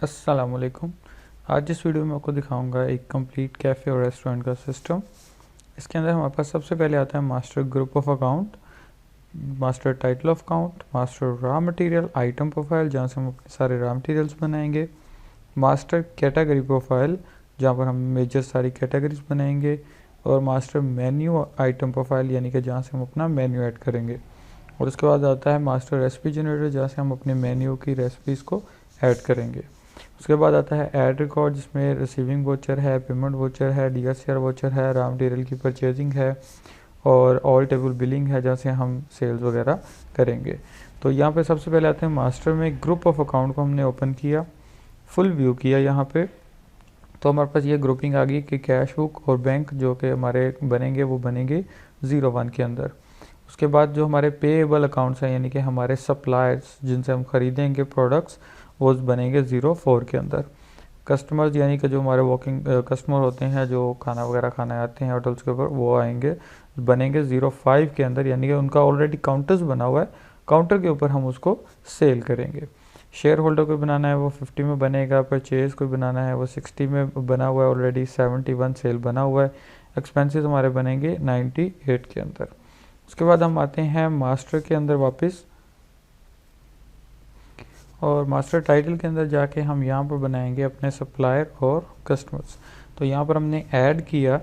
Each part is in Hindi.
अस्सलाम वालेकुम। आज इस वीडियो में आपको दिखाऊंगा एक कंप्लीट कैफ़े और रेस्टोरेंट का सिस्टम। इसके अंदर हमारे पास सबसे पहले आता है master group of account, master title of account, master raw material item profile जहाँ से हम अपने सारे रॉ मटेरियल्स बनाएंगे, मास्टर कैटेगरी प्रोफाइल जहाँ पर हम मेजर सारी कैटेगरीज बनाएंगे, और मास्टर मेन्यू आइटम प्रोफाइल यानी कि जहाँ से हम अपना मेन्यू ऐड करेंगे। और उसके बाद आता है मास्टर रेसिपी जनरेटर जहाँ से हम अपने मेन्यू की रेसिपीज़ को ऐड करेंगे। उसके बाद आता है ऐड रिकॉर्ड जिसमें रिसीविंग वोचर है, पेमेंट वोचर है, DSCR वोचर है, रॉ मटेरियल की परचेजिंग है और ऑल टेबल बिलिंग है जहाँ से हम सेल्स वगैरह करेंगे। तो यहाँ पे सबसे पहले आते हैं मास्टर में ग्रुप ऑफ अकाउंट को हमने ओपन किया, फुल व्यू किया यहाँ पे, तो हमारे पास ये ग्रुपिंग आ गई कि कैश बुक और बैंक जो कि हमारे बनेंगे वो बनेंगे 01 के अंदर। उसके बाद जो हमारे पेएबल अकाउंट्स हैं यानी कि हमारे सप्लायर्स जिनसे हम खरीदेंगे प्रोडक्ट्स वो बनेंगे 04 के अंदर। कस्टमर्स यानी कि जो हमारे वॉकिंग कस्टमर होते हैं जो खाना वगैरह खाने आते हैं होटल्स के ऊपर वो आएंगे बनेंगे 05 के अंदर, यानी कि उनका ऑलरेडी काउंटर्स बना हुआ है, काउंटर के ऊपर हम उसको सेल करेंगे। शेयर होल्डर को बनाना है वो 50 में बनेगा, परचेज को बनाना है वो 60 में बना हुआ है, ऑलरेडी 71 सेल बना हुआ है। एक्सपेंसेस हमारे बनेंगे 98 के अंदर। उसके बाद हम आते हैं मास्टर के अंदर वापस, और मास्टर टाइटल के अंदर जाके हम यहाँ पर बनाएंगे अपने सप्लायर और कस्टमर्स। तो यहाँ पर हमने ऐड किया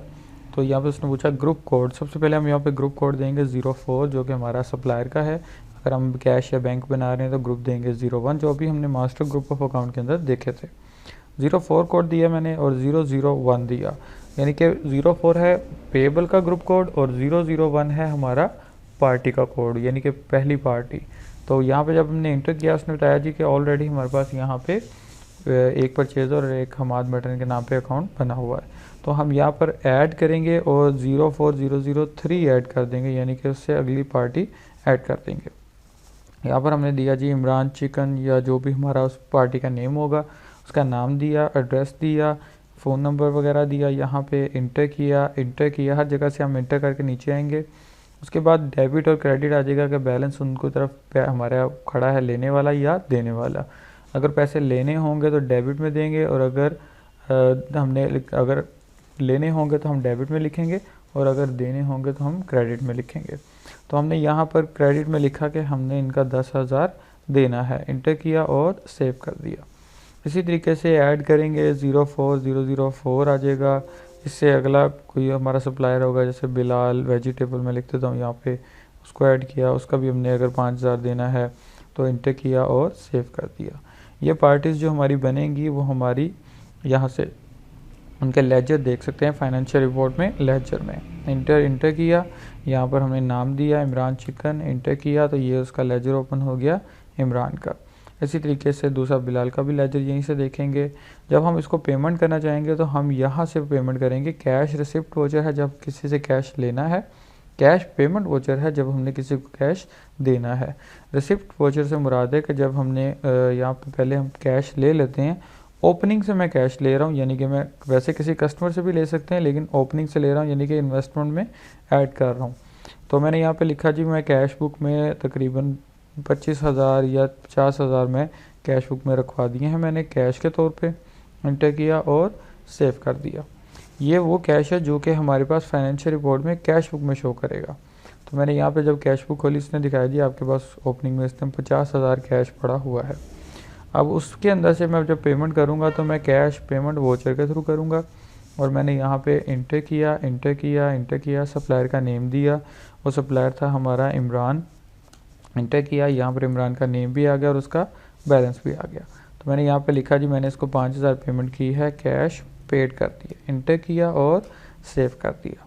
तो यहाँ पर उसने पूछा ग्रुप कोड। सबसे पहले हम यहाँ पे ग्रुप कोड देंगे 04 जो कि हमारा सप्लायर का है। अगर हम कैश या बैंक बना रहे हैं तो ग्रुप देंगे 01 जो अभी हमने मास्टर ग्रुप ऑफ अकाउंट के अंदर देखे थे। 04 कोड दिया मैंने और 001 दिया, यानी कि 04 है पेएबल का ग्रुप कोड और 001 है हमारा पार्टी का कोड यानी कि पहली पार्टी। तो यहाँ पे जब हमने इंटर किया उसने बताया जी कि ऑलरेडी हमारे पास यहाँ पे एक परचेज़र और एक हमाद मटन के नाम पे अकाउंट बना हुआ है। तो हम यहाँ पर ऐड करेंगे और 04003 ऐड कर देंगे, यानी कि उससे अगली पार्टी ऐड कर देंगे। यहाँ पर हमने दिया जी इमरान चिकन या जो भी हमारा उस पार्टी का नेम होगा उसका नाम दिया, एड्रेस दिया, फ़ोन नंबर वगैरह दिया, यहाँ पे इंटर किया हर जगह से हम इंटर करके नीचे आएंगे। उसके बाद डेबिट और क्रेडिट आ जाएगा कि बैलेंस उनको तरफ हमारा खड़ा है लेने वाला या देने वाला। अगर पैसे लेने होंगे तो डेबिट में देंगे और अगर लेने होंगे तो हम डेबिट में लिखेंगे और अगर देने होंगे तो हम क्रेडिट में लिखेंगे। तो हमने यहाँ पर क्रेडिट में लिखा कि हमने इनका 10,000 देना है, इंटर किया और सेव कर दिया। इसी तरीके से ऐड करेंगे 04004 आ जाएगा। इससे अगला कोई हमारा सप्लायर होगा जैसे बिलाल वेजिटेबल में लिख देता हूँ यहाँ पे, उसको ऐड किया, उसका भी हमने अगर 5,000 देना है तो इंटर किया और सेव कर दिया। ये पार्टीज़ जो हमारी बनेंगी वो हमारी यहाँ से उनके लेजर देख सकते हैं फाइनेंशियल रिपोर्ट में, लेजर में इंटर किया, यहाँ पर हमने नाम दिया इमरान चिकन, इंटर किया तो ये उसका लेजर ओपन हो गया इमरान का। इसी तरीके से दूसरा बिलाल का भी लेजर यहीं से देखेंगे। जब हम इसको पेमेंट करना चाहेंगे तो हम यहाँ से पेमेंट करेंगे। कैश रिसिप्ट वोचर है जब किसी से कैश लेना है, कैश पेमेंट वोचर है जब हमने किसी को कैश देना है। रिसिप्ट वोचर से मुराद है कि जब हमने यहाँ पे पहले हम कैश ले लेते हैं, ओपनिंग से मैं कैश ले रहा हूँ, यानी कि मैं वैसे किसी कस्टमर से भी ले सकते हैं लेकिन ओपनिंग से ले रहा हूँ यानी कि इन्वेस्टमेंट में ऐड कर रहा हूँ। तो मैंने यहाँ पे लिखा जी मैं कैश बुक में तकरीबन 25,000 या 50,000 में कैश बुक में रखवा दिए हैं मैंने कैश के तौर पे, इंटर किया और सेव कर दिया। ये वो कैश है जो कि हमारे पास फाइनेंशियल रिपोर्ट में कैश बुक में शो करेगा। तो मैंने यहाँ पे जब कैश बुक खोली इसने दिखाया जी आपके पास ओपनिंग में इस टाइम 50,000 कैश पड़ा हुआ है। अब उसके अंदर से मैं जब पेमेंट करूँगा तो मैं कैश पेमेंट वोचर के थ्रू करूँगा और मैंने यहाँ पे इंटर किया, सप्लायर का नेम दिया, वो सप्लायर था हमारा इमरान, इंटर किया, यहाँ पर इमरान का नेम भी आ गया और उसका बैलेंस भी आ गया। तो मैंने यहाँ पे लिखा जी मैंने इसको 5,000 पेमेंट की है, कैश पेड कर दिया, इंटर किया और सेव कर दिया।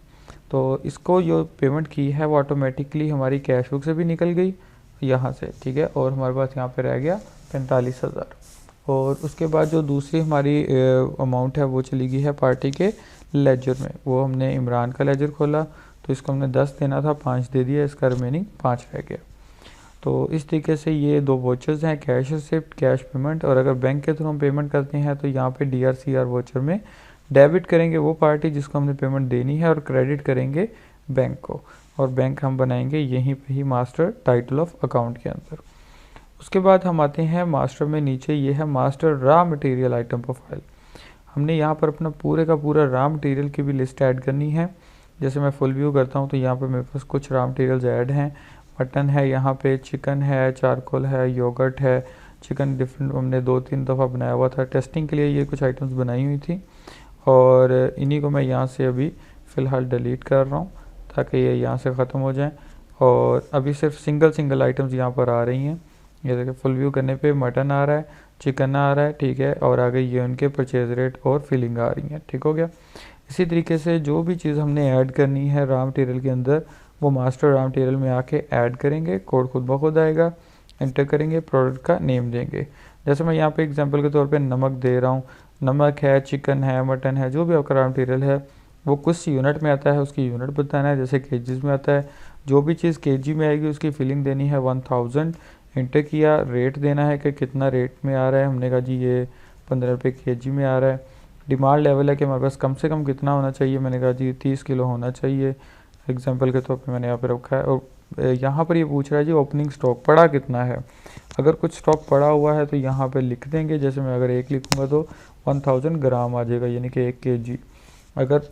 तो इसको जो पेमेंट की है वो ऑटोमेटिकली हमारी कैश बुक से भी निकल गई यहाँ से, ठीक है, और हमारे पास यहाँ पे रह गया 45,000। और उसके बाद जो दूसरी हमारी अमाउंट है वो चली गई है पार्टी के लेजर में। वो हमने इमरान का लेजर खोला तो इसको हमने 10 देना था, 5 दे दिया, इसका रिमेनिंग 5 रह गया। तो इस तरीके से ये दो वोचर्स हैं, कैश रिसिप्ट, कैश पेमेंट। और अगर बैंक के थ्रू हम पेमेंट करते हैं तो यहाँ पे DRCR वोचर में डेबिट करेंगे वो पार्टी जिसको हमने पेमेंट देनी है और क्रेडिट करेंगे बैंक को, और बैंक हम बनाएंगे यहीं पे ही मास्टर टाइटल ऑफ अकाउंट के अंदर। उसके बाद हम आते हैं मास्टर में, नीचे ये है master raw material item profile. हमने यहाँ पर अपना पूरे का पूरा रॉ मटेरियल की भी लिस्ट ऐड करनी है। जैसे मैं फुल व्यू करता हूँ तो यहाँ पर मेरे पास कुछ रॉ मटेरियल्स ऐड हैं। मटन है, यहाँ पे चिकन है, चारकोल है, योगर्ट है, चिकन डिफरेंट हमने 2-3 दफ़ा बनाया हुआ था टेस्टिंग के लिए, ये कुछ आइटम्स बनाई हुई थी और इन्हीं को मैं यहाँ से अभी फ़िलहाल डिलीट कर रहा हूँ ताकि ये यहाँ से ख़त्म हो जाए। और अभी सिर्फ सिंगल आइटम्स यहाँ पर आ रही हैं। ये देखिए फुल व्यू करने पे मटन आ रहा है, चिकन आ रहा है, ठीक है, और आगे ये उनके परचेज रेट और फिलिंग आ रही है, ठीक हो गया। इसी तरीके से जो भी चीज़ हमने ऐड करनी है रॉ मटेरियल के अंदर, वो मास्टर रॉ मटेरियल में आके ऐड करेंगे, कोड खुद ब खुद आएगा, एंटर करेंगे, प्रोडक्ट का नेम देंगे। जैसे मैं यहाँ पे एग्जांपल के तौर पे नमक दे रहा हूँ, नमक है, चिकन है, मटन है, जो भी आपका रॉ मटेरियल है वो कुछ यूनिट में आता है, उसकी यूनिट बताना है, जैसे केजीज में आता है। जो भी चीज़ केजी में आएगी उसकी फिलिंग देनी है 1000, एंटर किया, रेट देना है कि कितना रेट में आ रहा है। हमने कहा जी ये 15 रुपये केजी में आ रहा है। डिमांड लेवल है कि हमारे पास कम से कम कितना होना चाहिए, मैंने कहा जी 30 किलो होना चाहिए, एग्जांपल के तौर पे मैंने यहाँ पे रखा है। और यहाँ पर ये पूछ रहा है जी ओपनिंग स्टॉक पड़ा कितना है। अगर कुछ स्टॉक पड़ा हुआ है तो यहाँ पे लिख देंगे, जैसे मैं अगर 1 लिखूँगा तो 1000 ग्राम आ जाएगा, यानी कि 1 केजी। अगर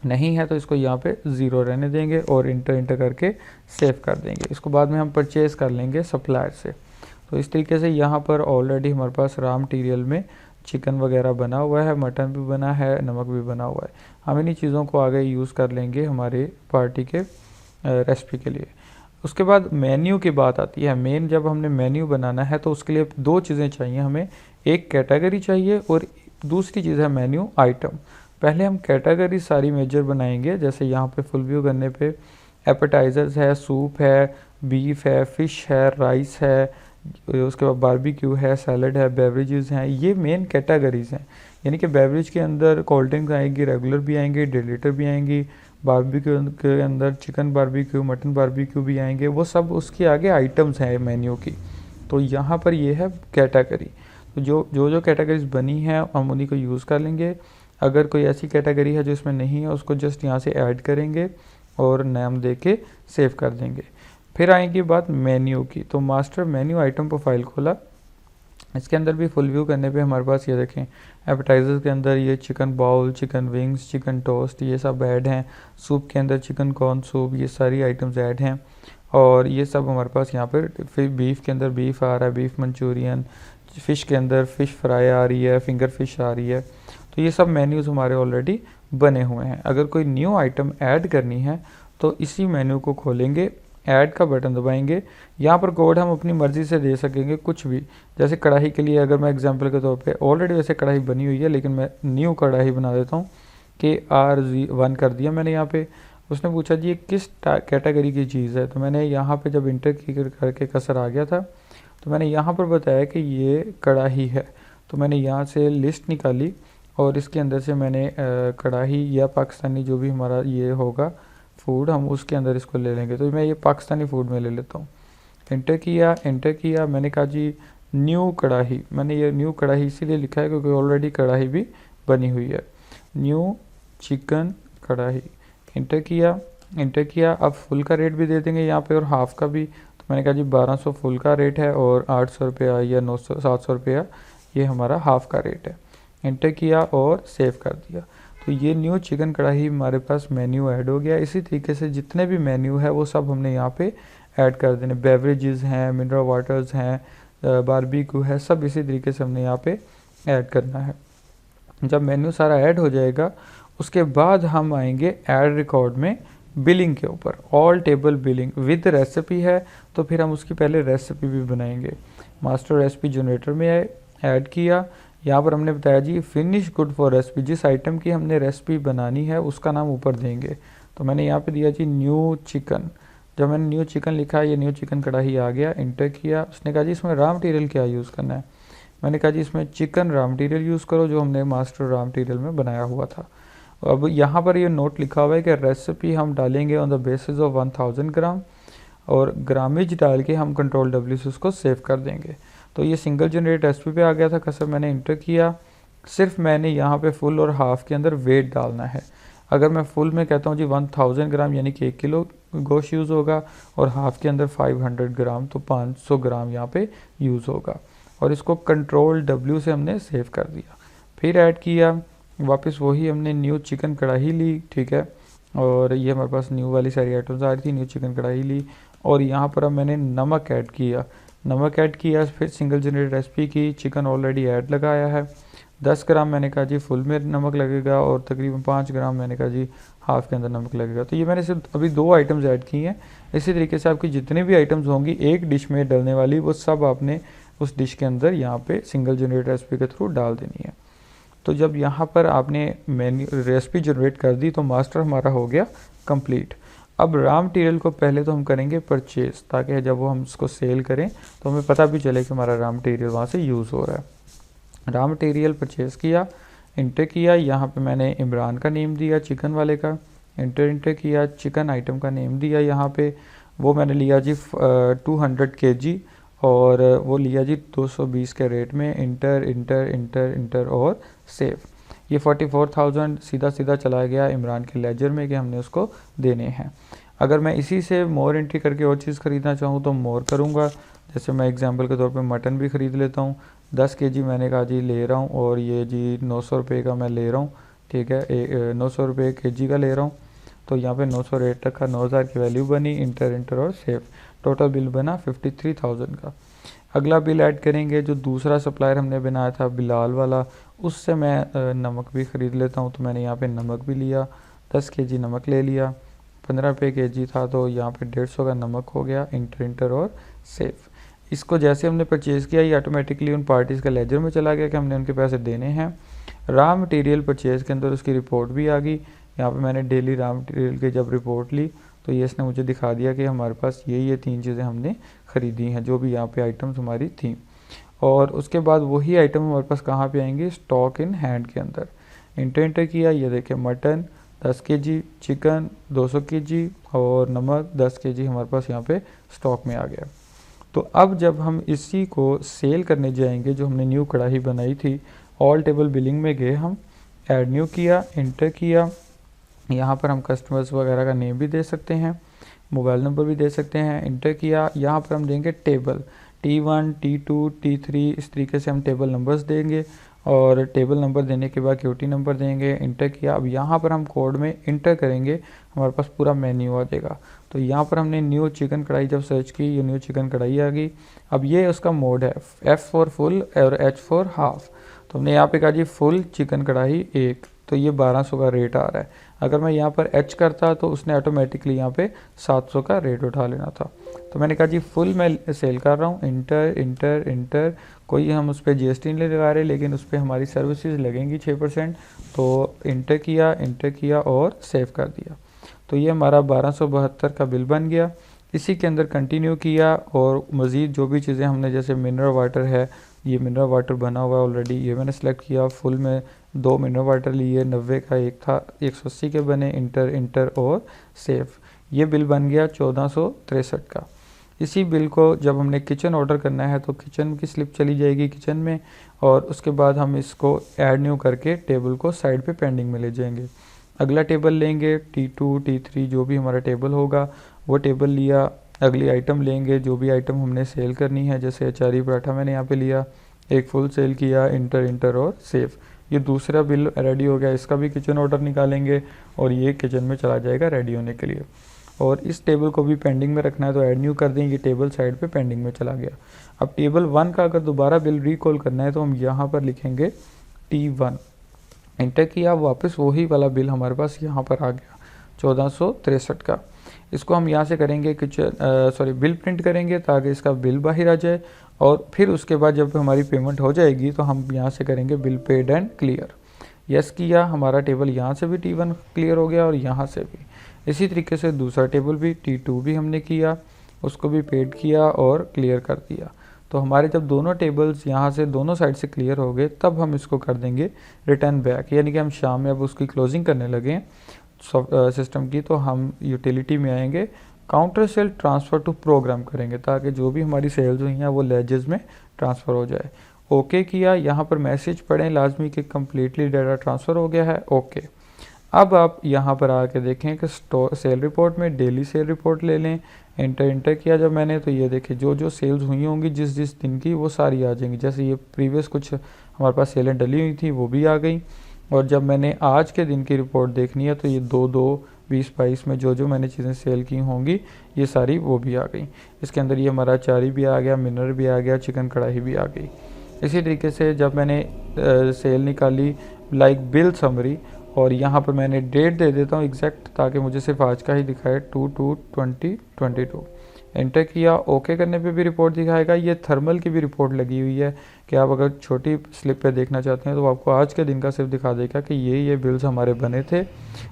नहीं है तो इसको यहाँ पे 0 रहने देंगे और इंटर करके सेव कर देंगे। इसको बाद में हम परचेज़ कर लेंगे सप्लायर से। तो इस तरीके से यहाँ पर ऑलरेडी हमारे पास रॉ मटेरियल में चिकन वगैरह बना हुआ है, मटन भी बना है, नमक भी बना हुआ है। हम इन्हीं चीज़ों को आगे यूज़ कर लेंगे हमारे पार्टी के रेसिपी के लिए। उसके बाद मेन्यू की बात आती है। मेन जब हमने मेन्यू बनाना है तो उसके लिए 2 चीज़ें चाहिए हमें, एक कैटेगरी चाहिए और दूसरी चीज़ है मेन्यू आइटम। पहले हम कैटेगरी सारी मेजर बनाएंगे, जैसे यहाँ पे फुल व्यू करने पे एपेटाइजर्स है, सूप है, बीफ है, फ़िश है, राइस है, उसके बाद बारबेक्यू है, सैलड है, बेवरेजेस हैं, ये मेन कैटेगरीज़ हैं। यानी कि बेवरेज के अंदर कोल्ड ड्रिंक आएगी, रेगुलर भी आएंगे, डेलीटर भी आएंगी, बारबेक्यू के अंदर चिकन बारबेक्यू, मटन बारबेक्यू भी आएंगे, वो सब उसके आगे आइटम्स हैं मेन्यू की। तो यहाँ पर ये है कैटेगरी। तो जो कैटेगरीज बनी हैं हम उन्हीं को यूज़ कर लेंगे। अगर कोई ऐसी कैटेगरी है जो इसमें नहीं है उसको जस्ट यहाँ से ऐड करेंगे और नाम दे के सेव कर देंगे। फिर आएगी बात मेन्यू की। तो मास्टर मेन्यू आइटम प्रोफाइल खोला, इसके अंदर भी फुल व्यू करने पे हमारे पास ये देखें एपेटाइजर के अंदर ये chicken bowl, chicken wings, chicken toast, ये सब ऐड हैं। सूप के अंदर चिकन कॉर्न सूप, ये सारी आइटम्स ऐड हैं। और ये सब हमारे पास यहाँ पर फिर बीफ के अंदर बीफ आ रहा है, बीफ मंचूरियन, फ़िश के अंदर फ़िश फ्राई आ रही है, फिंगर फिश आ रही है। तो ये सब मेन्यूज़ हमारे ऑलरेडी बने हुए हैं। अगर कोई न्यू आइटम ऐड करनी है तो इसी मेन्यू को खोलेंगे, ऐड का बटन दबाएंगे। यहाँ पर कोड हम अपनी मर्ज़ी से दे सकेंगे कुछ भी। जैसे कढ़ाई के लिए अगर मैं एग्जांपल के तौर पे ऑलरेडी वैसे कढ़ाई बनी हुई है लेकिन मैं न्यू कढ़ाई बना देता हूँ कि R1 कर दिया मैंने यहाँ पे। उसने पूछा जी ये किस कैटेगरी की चीज़ है, तो मैंने यहाँ पे जब इंटर करके कसर आ गया था तो मैंने यहाँ पर बताया कि ये कढ़ाई है। तो मैंने यहाँ से लिस्ट निकाली और इसके अंदर से मैंने कढ़ाई या पाकिस्तानी जो भी हमारा ये होगा फूड, हम उसके अंदर इसको ले लेंगे। तो मैं ये पाकिस्तानी फूड में ले लेता हूँ। एंटर किया, मैंने कहा जी न्यू कढ़ाई। मैंने ये न्यू कढ़ाई इसीलिए लिखा है क्योंकि ऑलरेडी कढ़ाई भी बनी हुई है। न्यू चिकन कढ़ाई, एंटर किया। अब फुल का रेट भी दे देंगे यहाँ पे और हाफ़ का भी। तो मैंने कहा जी 1200 फुल का रेट है और 800 रुपया या 700 रुपया ये हमारा हाफ़ का रेट है। एंटर किया और सेव कर दिया। तो ये न्यू चिकन कढ़ाई हमारे पास मेन्यू ऐड हो गया। इसी तरीके से जितने भी मेन्यू है वो सब हमने यहाँ पे ऐड कर देने। बेवरेजेस हैं, मिनरल वाटर्स हैं, बारबेक्यू है, सब इसी तरीके से हमने यहाँ पे ऐड करना है। जब मेन्यू सारा ऐड हो जाएगा उसके बाद हम आएंगे ऐड रिकॉर्ड में बिलिंग के ऊपर। All table billing with recipe है तो फिर हम उसकी पहले रेसिपी भी बनाएंगे। मास्टर रेसिपी जनरेटर में ऐड किया। यहाँ पर हमने बताया जी फिनिश गुड फॉर रेसिपी, जिस आइटम की हमने रेसिपी बनानी है उसका नाम ऊपर देंगे। तो मैंने यहाँ पे दिया जी न्यू चिकन। जब मैंने न्यू चिकन लिखा, ये न्यू चिकन कढ़ाई आ गया। इंटर किया, उसने कहा जी इसमें रॉ मटेरियल क्या यूज़ करना है। मैंने कहा जी इसमें चिकन रॉ मटेरियल यूज़ करो जो हमने मास्टर रॉ मटेरियल में बनाया हुआ था। अब यहाँ पर ये नोट लिखा हुआ है कि रेसिपी हम डालेंगे ऑन द बेसिस ऑफ 1000 ग्राम और ग्रामेज डाल के हम कंट्रोल W से उसको सेव कर देंगे। तो ये सिंगल जनरेट रेसिपी पे आ गया था कसर, मैंने इंटर किया। सिर्फ मैंने यहाँ पे फुल और हाफ़ के अंदर वेट डालना है। अगर मैं फुल में कहता हूँ जी 1000 ग्राम यानी कि 1 किलो गोश्त यूज़ होगा और हाफ़ के अंदर 500 ग्राम, तो 500 ग्राम यहाँ पे यूज़ होगा। और इसको कंट्रोल W से हमने सेव कर दिया। फिर ऐड किया, वापस वही हमने न्यू चिकन कढ़ाई ली, ठीक है, और ये हमारे पास न्यू वाली सारी आइटम्स आ रही थी, न्यू चिकन कढ़ाई ली और यहाँ पर अब मैंने नमक ऐड किया, फिर सिंगल जनरेट रेसिपी की, चिकन ऑलरेडी ऐड लगाया है, 10 ग्राम मैंने कहा जी फुल में नमक लगेगा और तकरीबन 5 ग्राम मैंने कहा जी हाफ़ के अंदर नमक लगेगा। तो ये मैंने सिर्फ अभी 2 आइटम्स ऐड की हैं। इसी तरीके से आपकी जितनी भी आइटम्स होंगी एक डिश में डलने वाली, वो सब आपने उस डिश के अंदर यहाँ पे सिंगल जनरेट रेसिपी के थ्रू डाल देनी है। तो जब यहाँ पर आपने मेन्यू रेसिपी जनरेट कर दी तो मास्टर हमारा हो गया कंप्लीट। अब रॉ मटेरियल को पहले तो हम करेंगे परचेज़, ताकि जब वो हम इसको सेल करें तो हमें पता भी चले कि हमारा रॉ मटेरियल वहाँ से यूज़ हो रहा है। रॉ मटेरियल परचेज़ किया, इंटर किया, यहाँ पे मैंने इमरान का नेम दिया चिकन वाले का, इंटर किया, चिकन आइटम का नेम दिया, यहाँ पे वो मैंने लिया जी 200 kg और वो लिया जी 220 के रेट में, इंटर और सेव। ये 44,000 सीधा सीधा चला गया इमरान के लेजर में कि हमने उसको देने हैं। अगर मैं इसी से मोर एंट्री करके और चीज़ ख़रीदना चाहूँ तो मोर करूँगा। जैसे मैं एग्जांपल के तौर पे मटन भी ख़रीद लेता हूँ, 10 kg मैंने कहा जी ले रहा हूँ और ये जी 900 रुपये का मैं ले रहा हूँ, ठीक है, 900 रुपये kg का ले रहा हूँ। तो यहाँ पे 900 रेट रखा, 9000 की वैल्यू बनी, इंटर और सेव, टोटल बिल बना 53,000 का। अगला बिल ऐड करेंगे, जो दूसरा सप्लायर हमने बनाया था बिलाल वाला, उससे मैं नमक भी ख़रीद लेता हूँ, तो मैंने यहाँ पे नमक भी लिया, 10 kg नमक ले लिया, 15 रुपये kg था तो यहाँ पे 150 का नमक हो गया, इंटर और सेव। इसको जैसे हमने परचेज़ किया ये ऑटोमेटिकली उन पार्टीज़ का लेजर में चला गया कि हमने उनके पैसे देने हैं। रॉ मटेरियल परचेज़ के अंदर उसकी रिपोर्ट भी आ गई। यहाँ पे मैंने डेली रॉ मटेरियल की जब रिपोर्ट ली तो ये इसने मुझे दिखा दिया कि हमारे पास ये 3 चीज़ें हमने ख़रीदी हैं, जो भी यहाँ पे आइटम्स हमारी थी। और उसके बाद वही आइटम हमारे पास कहाँ पे आएंगे, स्टॉक इन हैंड के अंदर। इंटर किया, ये देखें मटन 10 kg, चिकन 200 kg और नमक 10 kg हमारे पास यहाँ पे स्टॉक में आ गया। तो अब जब हम इसी को सेल करने जाएंगे, जो हमने न्यू कढ़ाई बनाई थी, ऑल टेबल बिलिंग में गए हम, ऐड न्यू किया, इंटर किया, यहाँ पर हम कस्टमर्स वगैरह का नेम भी दे सकते हैं, मोबाइल नंबर भी दे सकते हैं, इंटर किया, यहाँ पर हम देंगे टेबल T1, T2, T3, इस तरीके से हम टेबल नंबर्स देंगे और टेबल नंबर देने के बाद क्यूटी नंबर देंगे, इंटर किया। अब यहाँ पर हम कोड में इंटर करेंगे, हमारे पास पूरा मेन्यू आ जाएगा। तो यहाँ पर हमने न्यू चिकन कढ़ाई जब सर्च की, ये न्यू चिकन कढ़ाई आ गई। अब ये उसका मोड है, F फॉर फुल और H फॉर हाफ। तो हमने यहाँ पे कहा जी फुल चिकन कढ़ाई 1, तो ये 1200 का रेट आ रहा है। अगर मैं यहाँ पर H करता तो उसने ऑटोमेटिकली यहाँ पे 700 का रेट उठा लेना था। तो मैंने कहा जी फुल मैं सेल कर रहा हूँ, इंटर, कोई हम उस पर GST नहीं लगा रहे, लेकिन उस पर हमारी सर्विसेज लगेंगी 6%। तो इंटर किया और सेव कर दिया। तो ये हमारा 1272 का बिल बन गया। इसी के अंदर कंटिन्यू किया और मज़ीद जो भी चीज़ें हमने, जैसे मिनरल वाटर है, ये मिनरल वाटर बना हुआ है ऑलरेडी, ये मैंने सेलेक्ट किया, फुल में 2 मिनरल वाटर लिए, 90 का एक था, 180 के बने, इंटर और सेव। ये बिल बन गया 1463 का। इसी बिल को जब हमने किचन ऑर्डर करना है तो किचन की स्लिप चली जाएगी किचन में, और उसके बाद हम इसको ऐड न्यू करके टेबल को साइड पे पेंडिंग में ले जाएंगे। अगला टेबल लेंगे, T2, T3 जो भी हमारा टेबल होगा वो टेबल लिया। अगली आइटम लेंगे, जो भी आइटम हमने सेल करनी है, जैसे अचारी पराठा मैंने यहाँ पे लिया, एक फुल सेल किया, इंटर और सेव। ये दूसरा बिल रेडी हो गया, इसका भी किचन ऑर्डर निकालेंगे और ये किचन में चला जाएगा रेडी होने के लिए। और इस टेबल को भी पेंडिंग में रखना है तो ऐड न्यू कर दें, ये टेबल साइड पे पेंडिंग में चला गया। अब टेबल 1 का अगर दोबारा बिल रिकॉल करना है तो हम यहाँ पर लिखेंगे T1, इंटर किया, वापस वही वाला बिल हमारे पास यहाँ पर आ गया 1463 का। इसको हम यहाँ से करेंगे बिल प्रिंट करेंगे ताकि इसका बिल बाहर आ जाए, और फिर उसके बाद जब हमारी पेमेंट हो जाएगी तो हम यहाँ से करेंगे bill paid and clear. Yes किया, हमारा टेबल यहाँ से भी T1 क्लियर हो गया और यहाँ से भी। इसी तरीके से दूसरा टेबल भी T2 भी हमने किया, उसको भी पेड किया और क्लियर कर दिया। तो हमारे जब दोनों टेबल्स यहाँ से दोनों साइड से क्लियर हो गए तब हम इसको कर देंगे रिटर्न बैक, यानी कि हम शाम में अब उसकी क्लोजिंग करने लगे सिस्टम की, तो हम यूटिलिटी में आएंगे, counter sale transfer to program करेंगे ताकि जो भी हमारी सेल्स हुई हैं वो लेजेस में ट्रांसफ़र हो जाए। ओके किया, यहाँ पर मैसेज पढ़ें लाजमी कि कम्प्लीटली डाटा ट्रांसफ़र हो गया है, ओके। अब आप यहाँ पर आके देखें कि सेल रिपोर्ट में डेली सेल रिपोर्ट ले लें, इंटर किया जब मैंने, तो ये देखिए जो जो सेल्स हुई होंगी जिस जिस दिन की, वो सारी आ जाएंगी। जैसे ये प्रीवियस कुछ हमारे पास सेलें डली हुई थी वो भी आ गई। और जब मैंने आज के दिन की रिपोर्ट देखनी है तो ये 2/2/2022 में जो जो मैंने चीज़ें सेल की होंगी ये सारी वो भी आ गई। इसके अंदर ये हमारा चारी भी आ गया, मिनर भी आ गया, चिकन कढ़ाई भी आ गई। इसी तरीके से जब मैंने सेल निकाली लाइक बिल समरी, और यहाँ पर मैंने डेट दे देता हूँ एग्जैक्ट, ताकि मुझे सिर्फ आज का ही दिखाए 2/2/2022। एंटर किया, ओके करने पे भी रिपोर्ट दिखाएगा। ये थर्मल की भी रिपोर्ट लगी हुई है कि आप अगर छोटी स्लिप पे देखना चाहते हैं तो आपको आज के दिन का सिर्फ दिखा देगा कि ये बिल्स हमारे बने थे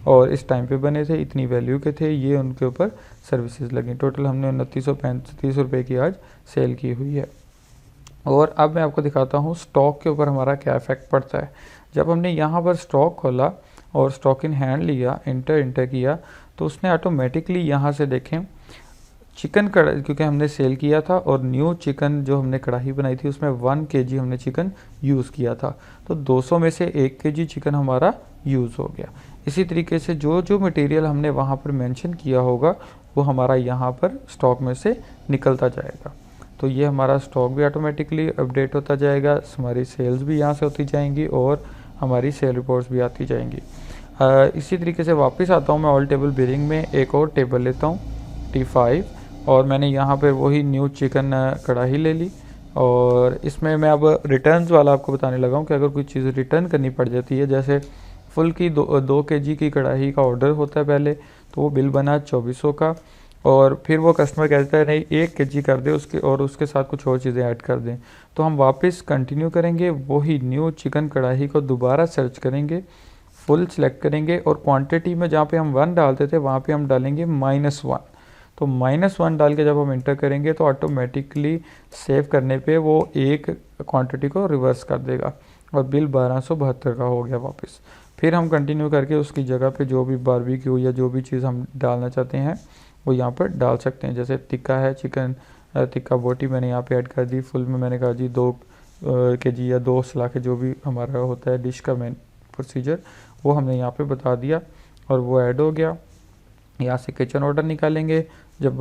और इस टाइम पे बने थे, इतनी वैल्यू के थे, ये उनके ऊपर सर्विसेज लगी। टोटल हमने 2935 रुपये की आज सेल की हुई है। और अब मैं आपको दिखाता हूँ स्टॉक के ऊपर हमारा क्या इफेक्ट पड़ता है। जब हमने यहाँ पर स्टॉक खोला और स्टॉक इन हैंड लिया, इंटर किया, तो उसने ऑटोमेटिकली यहाँ से देखें चिकन कढ़ाई, क्योंकि हमने सेल किया था और न्यू चिकन जो हमने कढ़ाई बनाई थी उसमें 1 kg हमने चिकन यूज़ किया था, तो 200 में से 1 kg चिकन हमारा यूज़ हो गया। इसी तरीके से जो जो मटेरियल हमने वहाँ पर मेंशन किया होगा वो हमारा यहाँ पर स्टॉक में से निकलता जाएगा। तो ये हमारा स्टॉक भी ऑटोमेटिकली अपडेट होता जाएगा, हमारी सेल्स भी यहाँ से होती जाएंगी और हमारी सेल रिपोर्ट्स भी आती जाएंगी। इसी तरीके से वापस आता हूँ मैं ऑल टेबल बिलिंग में, एक और टेबल लेता हूँ T5, और मैंने यहाँ पर वही न्यू चिकन कढ़ाई ले ली। और इसमें मैं अब रिटर्न्स वाला आपको बताने लगा हूँ कि अगर कोई चीज़ रिटर्न करनी पड़ जाती है, जैसे फुल की 2 kg की कढ़ाई का ऑर्डर होता है पहले, तो वो बिल बना 2400 का, और फिर वो कस्टमर कहता है नहीं 1 kg कर दे उसके, और उसके साथ कुछ और चीज़ें ऐड कर दें, तो हम वापस कंटिन्यू करेंगे, वही न्यू चिकन कढ़ाई को दोबारा सर्च करेंगे, फुल सेलेक्ट करेंगे, और क्वांटिटी में जहाँ पे हम 1 डालते थे वहाँ पे हम डालेंगे -1। तो -1 डाल के जब हम इंटर करेंगे तो ऑटोमेटिकली सेव करने पे वो एक क्वांटिटी को रिवर्स कर देगा और बिल 1272 का हो गया वापस। फिर हम कंटिन्यू करके उसकी जगह पे जो भी बारबेक्यू या जो भी चीज़ हम डालना चाहते हैं वो यहाँ पर डाल सकते हैं। जैसे टिक्का है, चिकन टिक्का बोटी मैंने यहाँ पे ऐड कर दी, फुल में मैंने कहा जी 2 kg या 2 सलाखे जो भी हमारा होता है डिश का मेन प्रोसीजर, वो हमने यहाँ पे बता दिया और वो ऐड हो गया। यहाँ से किचन ऑर्डर निकालेंगे, जब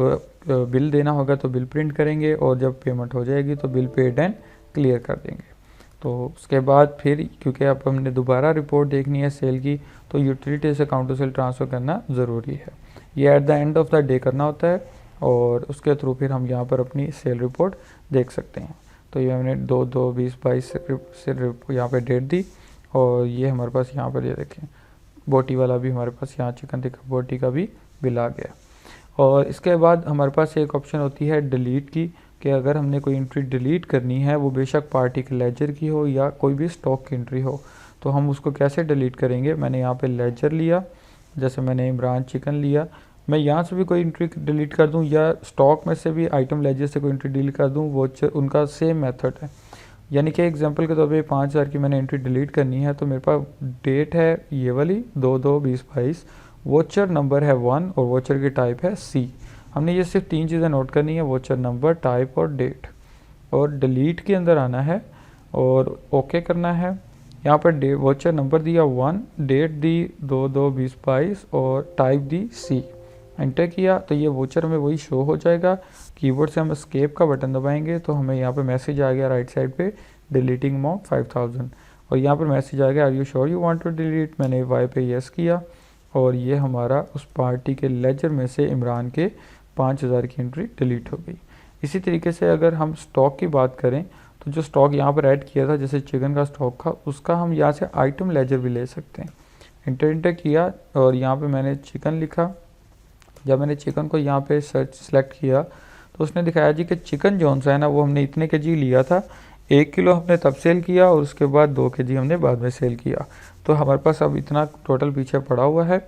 बिल देना होगा तो बिल प्रिंट करेंगे, और जब पेमेंट हो जाएगी तो बिल पेड एंड क्लियर कर देंगे। तो उसके बाद फिर क्योंकि अब हमने दोबारा रिपोर्ट देखनी है सेल की, तो यूटिलिटी से अकाउंट टू सेल ट्रांसफ़र करना ज़रूरी है। ये at the end of the day करना होता है, और उसके थ्रू फिर हम यहाँ पर अपनी सेल रिपोर्ट देख सकते हैं। तो ये हमने 2/2/2022 से यहाँ पर डेट दी, और ये हमारे पास यहाँ पर ये देखें बोटी वाला भी हमारे पास यहाँ चिकन टिक्का बोटी का भी बिल आ गया। और इसके बाद हमारे पास एक ऑप्शन होती है डिलीट की, कि अगर हमने कोई एंट्री डिलीट करनी है, वो बेशक पार्टी के लेजर की हो या कोई भी स्टॉक की एंट्री हो, तो हम उसको कैसे डिलीट करेंगे। मैंने यहाँ पे लेजर लिया, जैसे मैंने इमरान चिकन लिया, मैं यहाँ से भी कोई एंट्री डिलीट कर दूँ या स्टॉक में से भी आइटम लेजर से कोई एंट्री डिलीट कर दूँ, वो उनका सेम मेथड है। यानी कि एग्जांपल के तौर पे 5000 की मैंने एंट्री डिलीट करनी है, तो मेरे पास डेट है ये वाली 2/2/2022, वोचर नंबर है 1 और वोचर की टाइप है C। हमने ये सिर्फ 3 चीज़ें नोट करनी है, वोचर नंबर, टाइप और डेट, और डिलीट के अंदर आना है और ओके करना है। यहाँ पर वोचर नंबर दिया 1, डेट दी 2/2/2022 और टाइप दी C, एंटर किया, तो ये वोचर में वही शो हो जाएगा। कीबोर्ड से हम एस्केप का बटन दबाएंगे तो हमें यहाँ पे मैसेज आ गया राइट साइड पे डिलीटिंग अमाउंट 5000, और यहाँ पर मैसेज आ गया are you sure you want to delete. मैंने वाई पे यस किया, और ये हमारा उस पार्टी के लेजर में से इमरान के 5000 की एंट्री डिलीट हो गई। इसी तरीके से अगर हम स्टॉक की बात करें, तो जो स्टॉक यहाँ पर ऐड किया था जैसे चिकन का स्टॉक था, उसका हम यहाँ से आइटम लेजर भी ले सकते हैं। इंटर किया और यहाँ पे मैंने चिकन लिखा। जब मैंने चिकन को यहाँ पे सेलेक्ट किया तो उसने दिखाया जी कि चिकन जौन सा है ना वो हमने इतने kg लिया था, 1 किलो हमने तब सेल किया और उसके बाद 2 kg हमने बाद में सेल किया, तो हमारे पास अब इतना टोटल पीछे पड़ा हुआ है।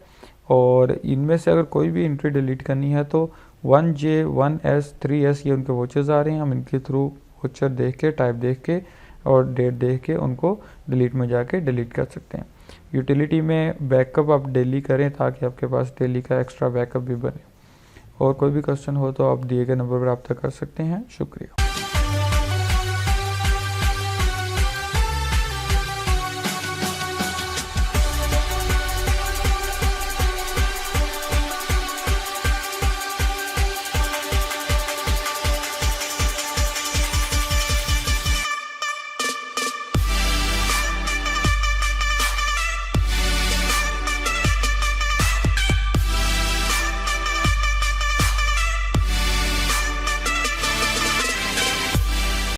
और इनमें से अगर कोई भी एंट्री डिलीट करनी है तो 1J 1S 3S ये उनके वोचर्स आ रहे हैं, हम इनके थ्रू वोचर देख के, टाइप देख के और डेट देख के उनको डिलीट में जाके डिलीट कर सकते हैं। यूटिलिटी में बैकअप आप डेली करें ताकि आपके पास डेली का एक्स्ट्रा बैकअप भी बने। और कोई भी क्वेश्चन हो तो आप दिए गए नंबर पर रब्ता कर सकते हैं। शुक्रिया।